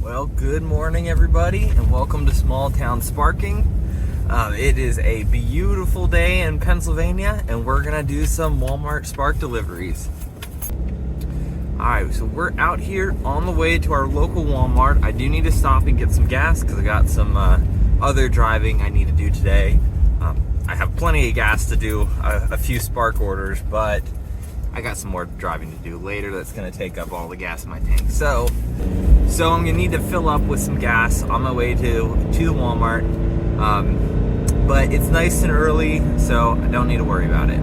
Well, good morning everybody and welcome to Small Town Sparking. It is a beautiful day in Pennsylvania and we're gonna do some Walmart Spark deliveries. Alright, so we're out here on the way to our local Walmart. I do need to stop and get some gas because I got some other driving I need to do today. I have plenty of gas to do a few Spark orders, but I got some more driving to do later that's gonna take up all the gas in my tank. So I'm gonna need to fill up with some gas on my way to the Walmart. But it's nice and early, so I don't need to worry about it.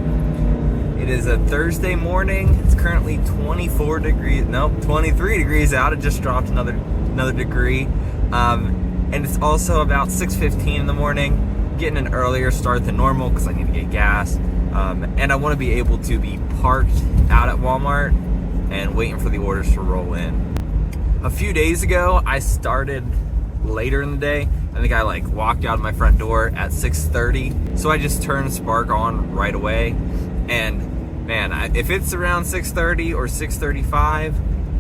It is a Thursday morning. It's currently 23 degrees out. It just dropped another degree. And it's also about 6:15 in the morning. Getting an earlier start than normal because I need to get gas. And I want to be able to be parked out at Walmart and waiting for the orders to roll in. A few days ago, I started later in the day. I think I walked out of my front door at 6:30. So I just turned Spark on right away. And man, if it's around 6:30 or 6:35,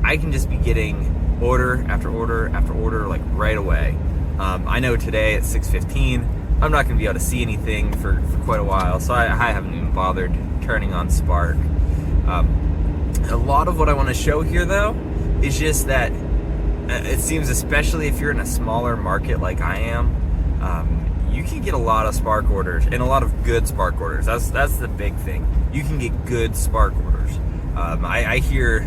I can just be getting order after order after order right away. I know today at 6:15, I'm not gonna be able to see anything for quite a while. So I haven't even bothered turning on Spark. A lot of what I wanna show here though, is just that it seems, especially if you're in a smaller market like I am, you can get a lot of Spark orders and a lot of good Spark orders. That's the big thing. You can get good Spark orders. I hear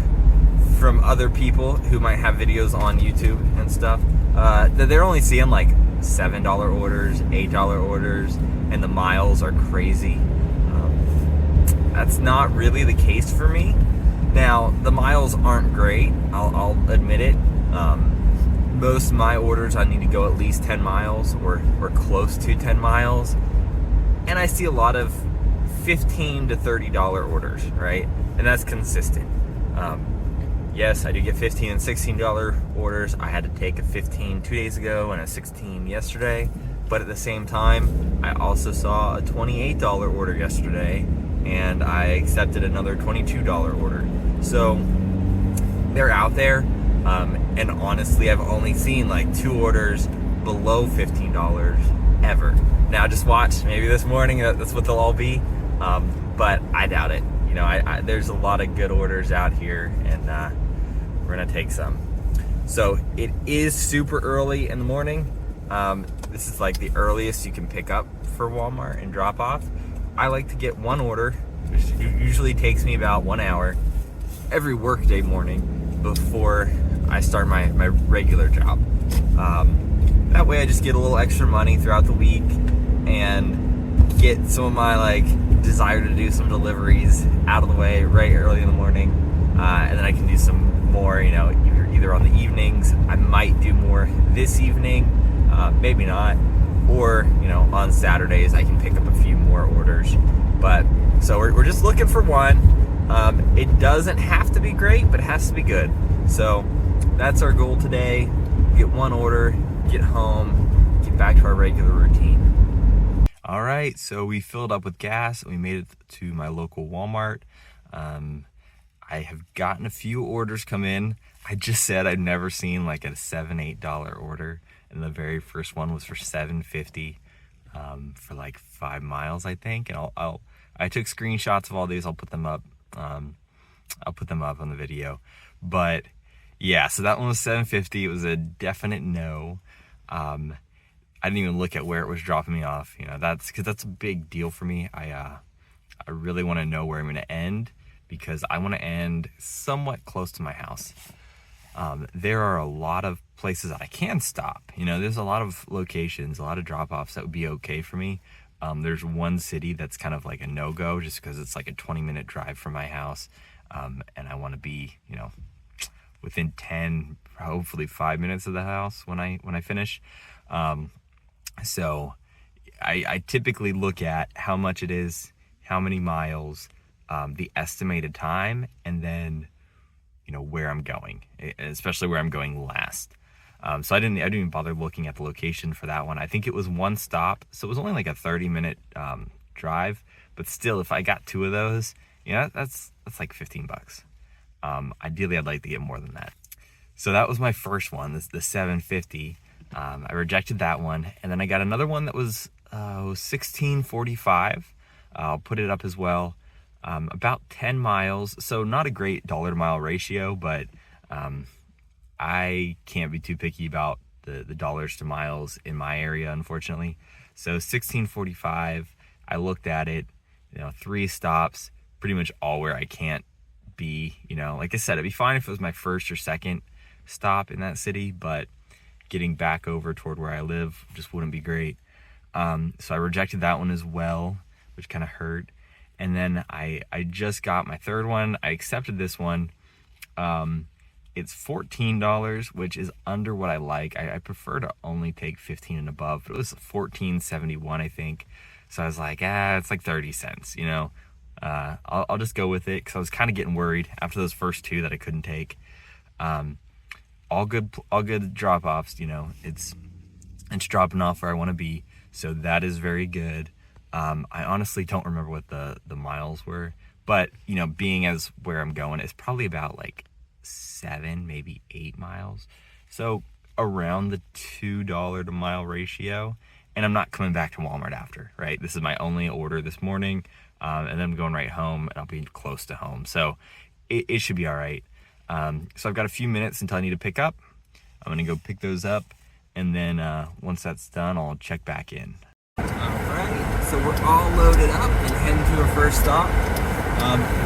from other people who might have videos on YouTube and stuff that they're only seeing $7 orders, $8 orders, and the miles are crazy. That's not really the case for me. Now, the miles aren't great, I'll admit it. Most of my orders, I need to go at least 10 miles or close to 10 miles. And I see a lot of $15 to $30 orders, right? And that's consistent. Yes, I do get $15 and $16 orders. I had to take a 15 2 days ago and a 16 yesterday. But at the same time, I also saw a $28 order yesterday and I accepted another $22 order. So they're out there. And honestly, I've only seen 2 orders below $15 ever. Now just watch, maybe this morning that's what they'll all be. But I doubt it. You know, there's a lot of good orders out here and we're gonna take some. So it is super early in the morning. This is the earliest you can pick up for Walmart and drop off. I like to get one order, which usually takes me about 1 hour every workday morning before I start my regular job. That way I just get a little extra money throughout the week and get some of my desire to do some deliveries out of the way right early in the morning. And then I can do some more, either on the evenings. I might do more this evening, maybe not. Or, on Saturdays I can pick up a few more orders. But, so we're just looking for one. It doesn't have to be great, but it has to be good. So that's our goal today. Get one order, get home, get back to our regular routine. All right, so we filled up with gas and we made it to my local Walmart. I have gotten a few orders come in. I just said I'd never seen a $7, $8 order. And the very first one was for $7.50 for 5 miles, I think. And I took screenshots of all these. I'll put them up. I'll put them up on the video. But yeah, so that one was $7.50. It was a definite no. I didn't even look at where it was dropping me off. That's because that's a big deal for me. I really want to know where I'm going to end because I want to end somewhat close to my house. There are a lot of places that I can stop. There's a lot of locations, a lot of drop-offs that would be okay for me. There's one city that's kind of a no-go just because it's a 20-minute drive from my house. And I want to be, within 10, hopefully 5 minutes of the house when I finish. So I typically look at how much it is, how many miles, the estimated time, and then where I'm going, especially where I'm going last. So I didn't even bother looking at the location for that one. I think it was one stop, so it was only a 30-minute drive. But still, if I got 2 of those, that's $15. Ideally, I'd like to get more than that. So that was my first one, the 750. I rejected that one, and then I got another one that was $16.45. I'll put it up as well. About 10 miles, so not a great dollar to mile ratio, but I can't be too picky about the dollars to miles in my area, unfortunately. So $16.45, I looked at it, 3 stops, pretty much all where I can't be. Like I said, it'd be fine if it was my first or second stop in that city, but getting back over toward where I live just wouldn't be great. So I rejected that one as well, which kind of hurt. And then I just got my third one. I accepted this one. It's $14, which is under what I like. I prefer to only take 15 and above, but it was $14.71, I think. So I was like, it's like 30 cents, I'll just go with it, because I was kind of getting worried after those first 2 that I couldn't take. All good drop-offs, it's dropping off where I want to be, so that is very good. I honestly don't remember what the miles were, but being as where I'm going, it's probably about like 7, maybe 8 miles, so around the $2 to mile ratio. And I'm not coming back to Walmart after, right? This is my only order this morning, and then I'm going right home, and I'll be close to home, so it should be all right. So I've got a few minutes until I need to pick up. I'm gonna go pick those up, and then once that's done, I'll check back in. All right, so we're all loaded up and heading to our first stop.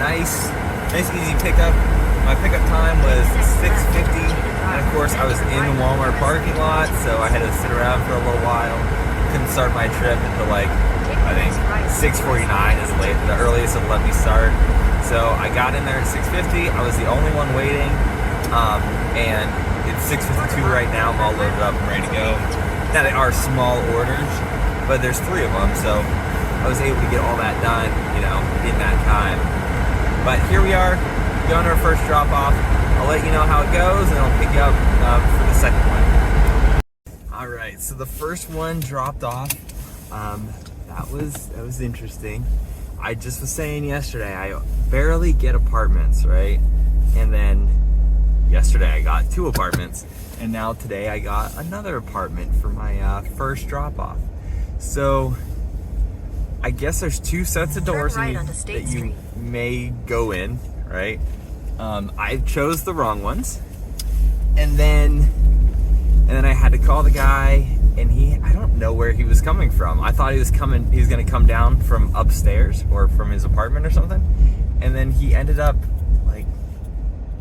Nice easy pickup. My pickup time was 6:50, and of course I was in the Walmart parking lot, so I had to sit around for a little while. Couldn't start my trip until like, I think 6:49 is the earliest it'll let me start. So I got in there at 6:50. I was the only one waiting, and it's 6:52 right now. I'm all loaded up and ready to go. Now they are small orders, but there's 3 of them, so I was able to get all that done, in that time. But here we are, going to our first drop off. I'll let you know how it goes, and I'll pick you up for the second one. All right, so the first one dropped off. That was interesting. I just was saying yesterday, I barely get apartments, right? And then yesterday I got 2 apartments, and now today I got another apartment for my first drop off. So I guess there's 2 sets of doors that you may go in, right? I chose the wrong ones, and then I had to call the guy, and I don't know where he was coming from. I thought he was gonna come down from upstairs or from his apartment or something, and then he ended up like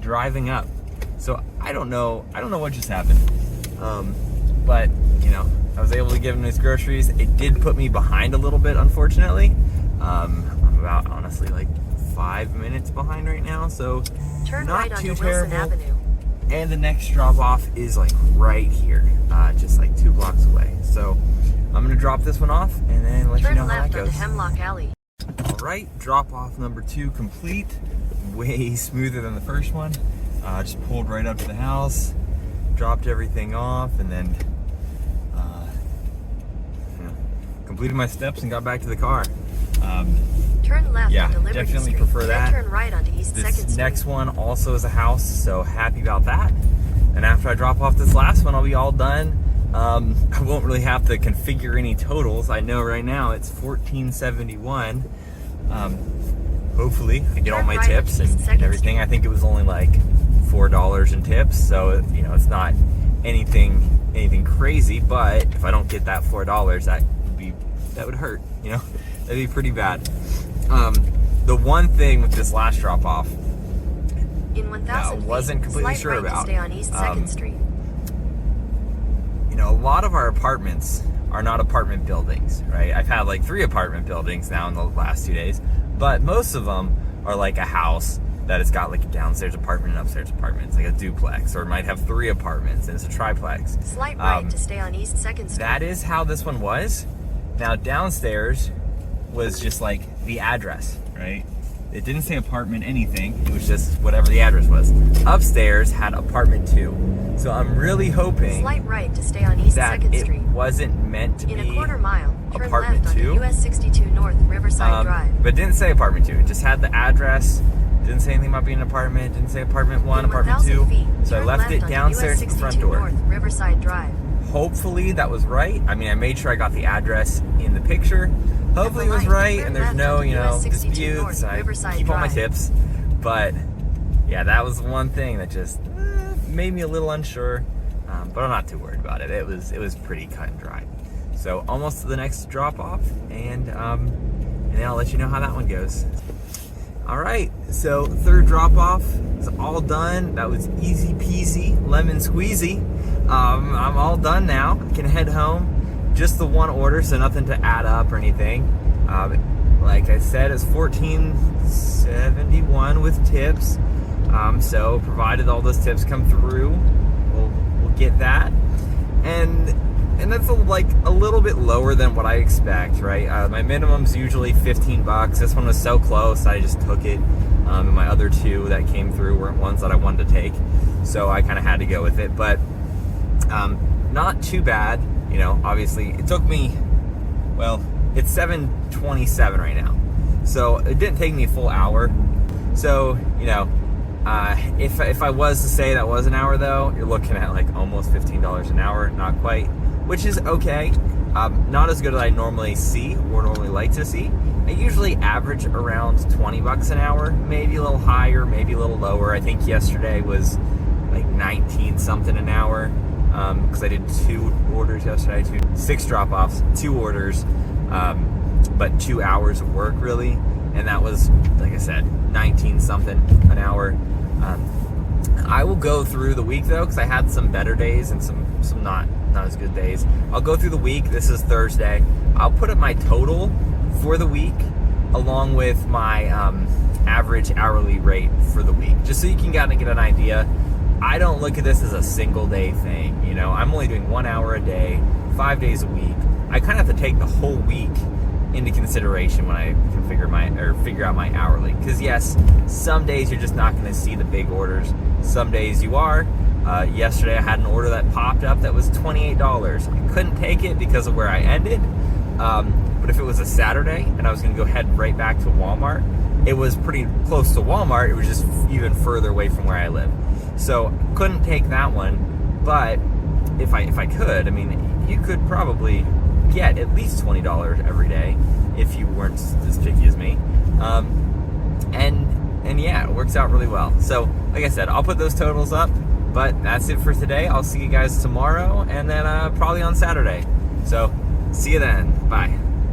driving up. So I don't know what just happened. But I was able to give him his groceries. It did put me behind a little bit, unfortunately. I'm about, honestly, like 5 minutes behind right now, so turn not right too onto terrible. Wilson Avenue. And the next drop off is like right here, just like 2 blocks away. So I'm gonna drop this one off and then let you know how that goes. Turn left onto Hemlock Alley. All right, drop off number 2 complete. Way smoother than the first one. Just pulled right up to the house, dropped everything off, and then completed my steps and got back to the car. Turn left Yeah, onto Liberty definitely Street. prefer that. Then turn right onto East 2nd Street. This next one also is a house, so happy about that. And after I drop off this last one, I'll be all done. I won't really have to configure any totals. I know right now it's $14.71. Hopefully I get all my tips and everything. I think it was only like $4 in tips, so it's not anything crazy. But if I don't get that $4, that would hurt. That'd be pretty bad. The one thing with this last drop off in 1,000 that I wasn't completely sure right about. To stay on East 2nd Street. A lot of our apartments are not apartment buildings, right? I've had like 3 apartment buildings now in the last 2 days, but most of them are like a house that has got like a downstairs apartment and upstairs apartment. It's like a duplex, or it might have 3 apartments and it's a triplex. Slight right to stay on East 2nd Street. That is how this one was. Now downstairs was just like the address, right? It didn't say apartment anything. It was just whatever the address was. Upstairs had apartment 2. So I'm really hoping slight right to stay on East that 2nd it Street. wasn't meant to in be a quarter mile. Turn apartment left 2. onto US 62 North Riverside Drive. But it didn't say apartment 2. It just had the address Didn't say anything about being an apartment. Didn't say apartment 1, In apartment 1,000 2. feet, So I turn left left it onto downstairs US at the front 62 door. North, Riverside Drive. Hopefully that was right. I mean, I made sure I got the address in the picture. Hopefully it was right, and there's no, disputes. I keep all my tips. But yeah, that was one thing that just made me a little unsure. But I'm not too worried about it. It was pretty cut and dry. So almost to the next drop off, and then I'll let you know how that one goes. All right, so third drop off is all done. That was easy peasy, lemon squeezy. I'm all done now. Can head home. Just the one order, so nothing to add up or anything. Like I said, it's $14.71 with tips. So provided all those tips come through, we'll get that. And that's a little bit lower than what I expect, right? My minimum's usually $15. This one was so close, I just took it. And my other two that came through weren't ones that I wanted to take, so I kind of had to go with it. But not too bad, obviously. It took me, well, it's 7:27 right now, so it didn't take me a full hour. So, if I was to say that was an hour though, you're looking at like almost $15 an hour, not quite, which is okay. Not as good as I normally see or normally like to see. I usually average around $20 an hour, maybe a little higher, maybe a little lower. I think yesterday was like 19 something an hour, because I did 2 orders yesterday, 6 drop-offs, 2 orders, but 2 hours of work really, and that was, like I said, 19 something an hour. I will go through the week though, because I had some better days and some not as good days. I'll go through the week. This is Thursday. I'll put up my total for the week along with my average hourly rate for the week, just so you can kind of get an idea. I don't look at this as a single day thing. I'm only doing 1 hour a day, 5 days a week. I kind of have to take the whole week into consideration when I can figure out my hourly. Because yes, some days you're just not going to see the big orders. Some days you are. Yesterday I had an order that popped up that was $28. I couldn't take it because of where I ended. But if it was a Saturday and I was going to go head right back to Walmart, it was pretty close to Walmart. It was just even further away from where I live. So couldn't take that one. But if I could, I mean, you could probably get at least $20 every day if you weren't as picky as me. And yeah, it works out really well. So like I said, I'll put those totals up, but that's it for today. I'll see you guys tomorrow, and then probably on Saturday. So see you then. Bye.